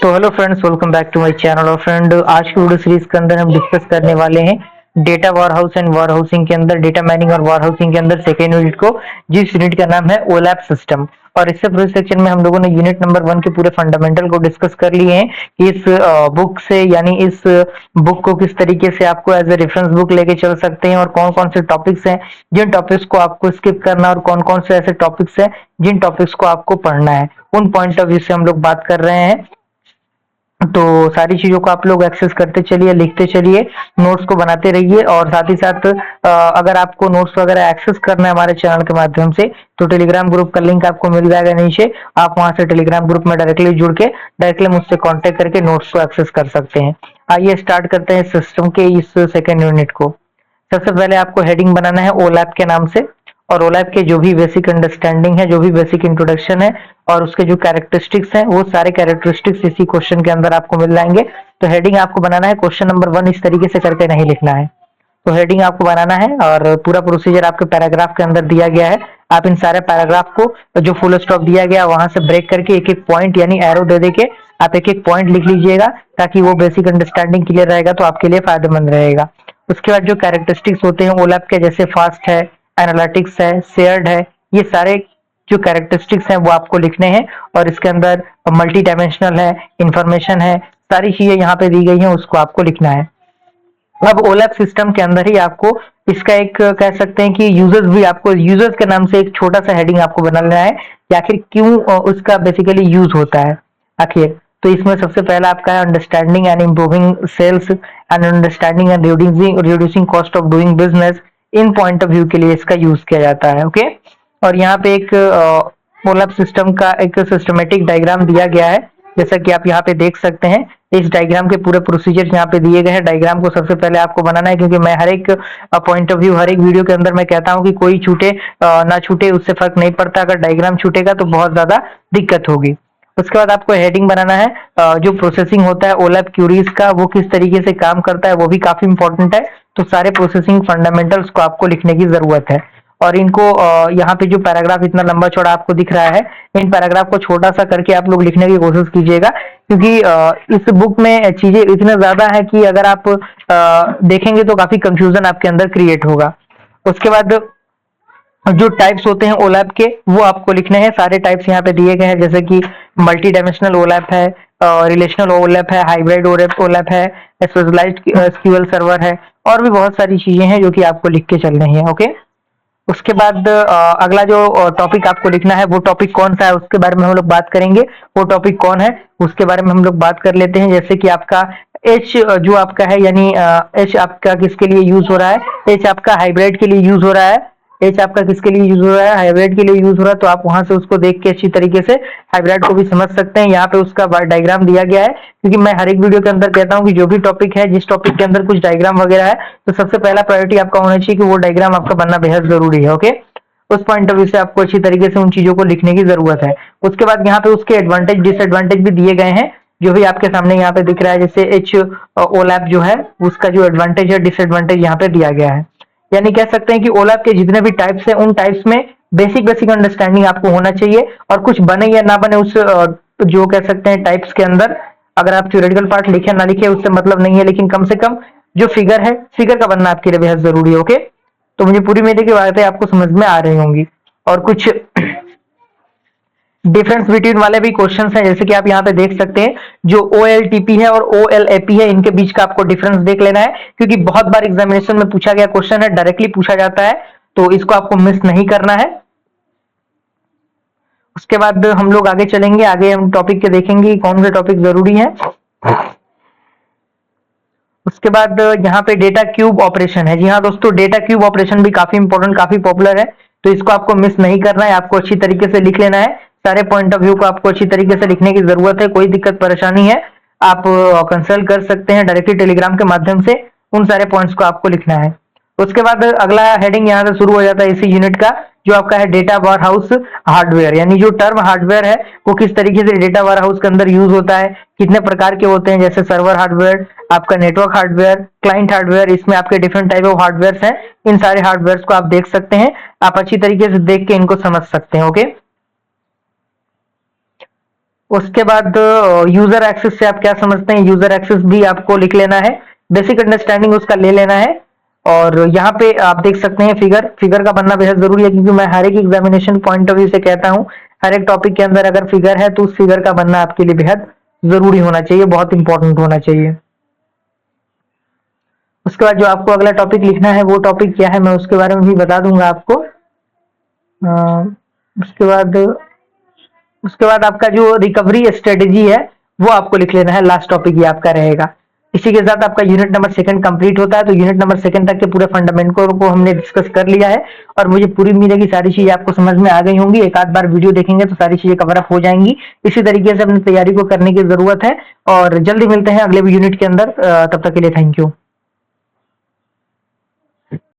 तो hello friends, welcome back to my channel. और friend, आज की वीडियो सीरीज के अंदर हम डिस्कस करने वाले हैं डेटा वारहाउस एंड वारहाउसिंग के अंदर, डेटा माइनिंग और वारहाउसिंग के अंदर सेकेंड यूनिट को, जिस यूनिट का नाम है ओलैप सिस्टम। और इससे पूरे सेक्शन में हम लोगों ने यूनिट नंबर 1 के पूरे फंडामेंटल को डिस्कस कर लिए हैं कि इस बुक से, यानी इस बुक को किस तरीके से आपको एज ए रेफरेंस बुक लेके चल सकते हैं, और कौन कौन से टॉपिक्स हैं जिन टॉपिक्स को आपको स्किप करना, और कौन कौन से ऐसे टॉपिक्स हैं जिन टॉपिक्स को आपको पढ़ना है। उन पॉइंट ऑफ व्यू से हम लोग बात कर रहे हैं। तो सारी चीजों को आप लोग एक्सेस करते चलिए, लिखते चलिए, नोट्स को बनाते रहिए। और साथ ही साथ अगर आपको नोट्स वगैरह एक्सेस करना है हमारे चैनल के माध्यम से, तो टेलीग्राम ग्रुप का लिंक आपको मिल जाएगा नीचे। आप वहां से टेलीग्राम ग्रुप में डायरेक्टली जुड़ के डायरेक्टली मुझसे कांटेक्ट करके नोट्स को एक्सेस कर सकते हैं। आइए स्टार्ट करते हैं सिस्टम के इस सेकेंड यूनिट को। सबसे पहले आपको हेडिंग बनाना है ओलैप के नाम से, और ओलैप के जो भी बेसिक अंडरस्टैंडिंग है, जो भी बेसिक इंट्रोडक्शन है, और उसके जो कैरेक्टरिस्टिक्स हैं, वो सारे कैरेक्टरिस्टिक्स इसी क्वेश्चन के अंदर आपको मिल जाएंगे। तो हेडिंग आपको बनाना है, क्वेश्चन नंबर 1 इस तरीके से करके नहीं लिखना है। तो हेडिंग आपको बनाना है, और पूरा प्रोसीजर आपके पैराग्राफ के अंदर दिया गया है। आप इन सारे पैराग्राफ को, जो फुल स्टॉप दिया गया वहां से ब्रेक करके एक एक पॉइंट यानी एरो दे देके आप एक एक पॉइंट लिख लीजिएगा, ताकि वो बेसिक अंडरस्टैंडिंग क्लियर रहेगा, तो आपके लिए फायदेमंद रहेगा। उसके बाद जो कैरेक्टरिस्टिक्स होते हैं ओलैप के, जैसे फास्ट है, एनालिटिक्स है, शेयर्ड है, ये सारे जो कैरेक्टरिस्टिक्स हैं वो आपको लिखने हैं। और इसके अंदर मल्टी डायमेंशनल है, इंफॉर्मेशन है, सारी चीजें यहाँ पे दी गई हैं, उसको आपको लिखना है। अब ओलैप सिस्टम के अंदर ही आपको इसका एक कह सकते हैं कि यूजर्स भी, आपको यूजर्स के नाम से एक छोटा सा हेडिंग आपको बना लेना है कि आखिर क्यों उसका बेसिकली यूज होता है आखिर। तो इसमें सबसे पहला आपका है understanding and improving sales and understanding and reducing cost of doing business. In point of view के लिए इसका यूज किया जाता है। ओके, और यहाँ पे एक ओलैप सिस्टम का एक सिस्टमेटिक डायग्राम दिया गया है, जैसा कि आप यहाँ पे देख सकते हैं। इस डायग्राम के पूरे प्रोसीजर यहाँ पे दिए गए हैं। डायग्राम को सबसे पहले आपको बनाना है, क्योंकि मैं हर एक पॉइंट ऑफ व्यू, हर एक वीडियो के अंदर मैं कहता हूँ कि कोई छूटे ना छूटे, उससे फर्क नहीं पड़ता। अगर डायग्राम छूटेगा तो बहुत ज्यादा दिक्कत होगी। उसके बाद आपको हेडिंग बनाना है, जो प्रोसेसिंग होता है ओलैप क्यूरीज का, वो किस तरीके से काम करता है, वो भी काफी इंपॉर्टेंट है। तो सारे प्रोसेसिंग फंडामेंटल्स को आपको लिखने की जरूरत है। और इनको यहाँ पे जो पैराग्राफ इतना लंबा चौड़ा आपको दिख रहा है, इन पैराग्राफ को छोटा सा करके आप लोग लिखने की कोशिश कीजिएगा, क्योंकि इस बुक में चीजें इतने ज्यादा है कि अगर आप देखेंगे तो काफी कंफ्यूजन आपके अंदर क्रिएट होगा। उसके बाद जो टाइप्स होते हैं ओलैप के, वो आपको लिखने हैं। सारे टाइप्स यहाँ पे दिए गए हैं, जैसे कि मल्टी डायमेंशनल ओलैप है, रिलेशनल ओलैप है, हाइब्रिड ओलैप है, स्पेशलाइज्ड एसक्यूएल सर्वर है, और भी बहुत सारी चीजें हैं जो कि आपको लिख के चलनी है। ओके, उसके बाद अगला जो टॉपिक आपको लिखना है, वो टॉपिक कौन सा है उसके बारे में हम लोग बात करेंगे। वो टॉपिक कौन है उसके बारे में हम लोग बात कर लेते हैं। जैसे कि आपका एच जो आपका है, यानी एच आपका किसके लिए यूज हो रहा है, एच आपका हाइब्रिड के लिए यूज हो रहा है। एच आपका किसके लिए यूज हो रहा है, हाइब्रिड के लिए यूज हो रहा है। तो आप वहां से उसको देख के अच्छी तरीके से हाइब्रिड को भी समझ सकते हैं। यहाँ पे उसका डायग्राम दिया गया है, क्योंकि मैं हर एक वीडियो के अंदर कहता हूँ कि जो भी टॉपिक है, जिस टॉपिक के अंदर कुछ डायग्राम वगैरह है, तो सबसे पहला प्रायोरिटी आपका होना चाहिए कि वो डायग्राम आपका बनना बेहद जरूरी है। ओके, उस पॉइंट ऑफ व्यू से आपको अच्छी तरीके से उन चीजों को लिखने की जरूरत है। उसके बाद यहाँ पे उसके एडवांटेज डिसएडवांटेज भी दिए गए हैं, जो भी आपके सामने यहाँ पे दिख रहा है। जैसे एच ओलैप जो है, उसका जो एडवांटेज है, डिसएडवांटेज यहाँ पे दिया गया है। यानी कह सकते हैं कि ओलैप के जितने भी टाइप्स हैं, उन टाइप्स में बेसिक बेसिक अंडरस्टैंडिंग आपको होना चाहिए। और कुछ बने या ना बने उस जो कह सकते हैं टाइप्स के अंदर, अगर आप थ्योरेटिकल पार्ट लिखे ना लिखे उससे मतलब नहीं है, लेकिन कम से कम जो फिगर है, फिगर का बनना आपके लिए बेहद जरूरी है। ओके, तो मुझे पूरी उम्मीद है कि बातें आपको समझ में आ रही होंगी। और कुछ डिफरेंस बिटवीन वाले भी क्वेश्चंस हैं, जैसे कि आप यहाँ पे देख सकते हैं, जो OLTP है और OLAP है, इनके बीच का आपको डिफरेंस देख लेना है, क्योंकि बहुत बार एग्जामिनेशन में पूछा गया क्वेश्चन है, डायरेक्टली पूछा जाता है, तो इसको आपको मिस नहीं करना है। उसके बाद हम लोग आगे चलेंगे, आगे हम टॉपिक के देखेंगे कौन से टॉपिक जरूरी है। उसके बाद यहाँ पे डेटा क्यूब ऑपरेशन है। जी हाँ दोस्तों, डेटा क्यूब ऑपरेशन भी काफी इंपॉर्टेंट, काफी पॉपुलर है, तो इसको आपको मिस नहीं करना है, आपको अच्छी तरीके से लिख लेना है। सारे पॉइंट ऑफ व्यू को आपको अच्छी तरीके से लिखने की जरूरत है। कोई दिक्कत परेशानी है, आप कंसल्ट कर सकते हैं डायरेक्टली टेलीग्राम के माध्यम से। उन सारे पॉइंट्स को आपको लिखना है। उसके बाद अगला हेडिंग यहाँ से शुरू हो जाता है इसी यूनिट का, जो आपका है डेटा वार हाउस हार्डवेयर। यानी जो टर्म हार्डवेयर है, वो किस तरीके से डेटा वार हाउस के अंदर यूज होता है, कितने प्रकार के होते हैं, जैसे सर्वर हार्डवेयर, आपका नेटवर्क हार्डवेयर, क्लाइंट हार्डवेयर, इसमें आपके डिफरेंट टाइप ऑफ हार्डवेयर हैं। इन सारे हार्डवेयर को आप देख सकते हैं, आप अच्छी तरीके से देख के इनको समझ सकते हैं। ओके, उसके बाद यूजर एक्सेस से आप क्या समझते हैं, यूजर एक्सेस भी आपको लिख लेना है, बेसिक अंडरस्टैंडिंग उसका ले लेना है। और यहाँ पे आप देख सकते हैं फिगर, फिगर का बनना बेहद जरूरी है, क्योंकि मैं हर एक एग्जामिनेशन पॉइंट ऑफ व्यू से कहता हूँ हर एक टॉपिक के अंदर अगर फिगर है तो उस फिगर का बनना आपके लिए बेहद जरूरी होना चाहिए, बहुत इंपॉर्टेंट होना चाहिए। उसके बाद जो आपको अगला टॉपिक लिखना है वो टॉपिक क्या है मैं उसके बारे में भी बता दूंगा आपको। उसके बाद आपका जो रिकवरी स्ट्रेटेजी है वो आपको लिख लेना है, लास्ट टॉपिक ये आपका रहेगा। इसी के साथ आपका यूनिट नंबर सेकंड कंप्लीट होता है। तो यूनिट नंबर सेकंड तक के पूरे फंडामेंट को हमने डिस्कस कर लिया है, और मुझे पूरी उम्मीद है कि सारी चीजें आपको समझ में आ गई होंगी। एक आध बार वीडियो देखेंगे तो सारी चीजें कवर अप हो जाएंगी। इसी तरीके से अपनी तैयारी को करने की जरूरत है, और जल्दी मिलते हैं अगले यूनिट के अंदर। तब तक के लिए थैंक यू।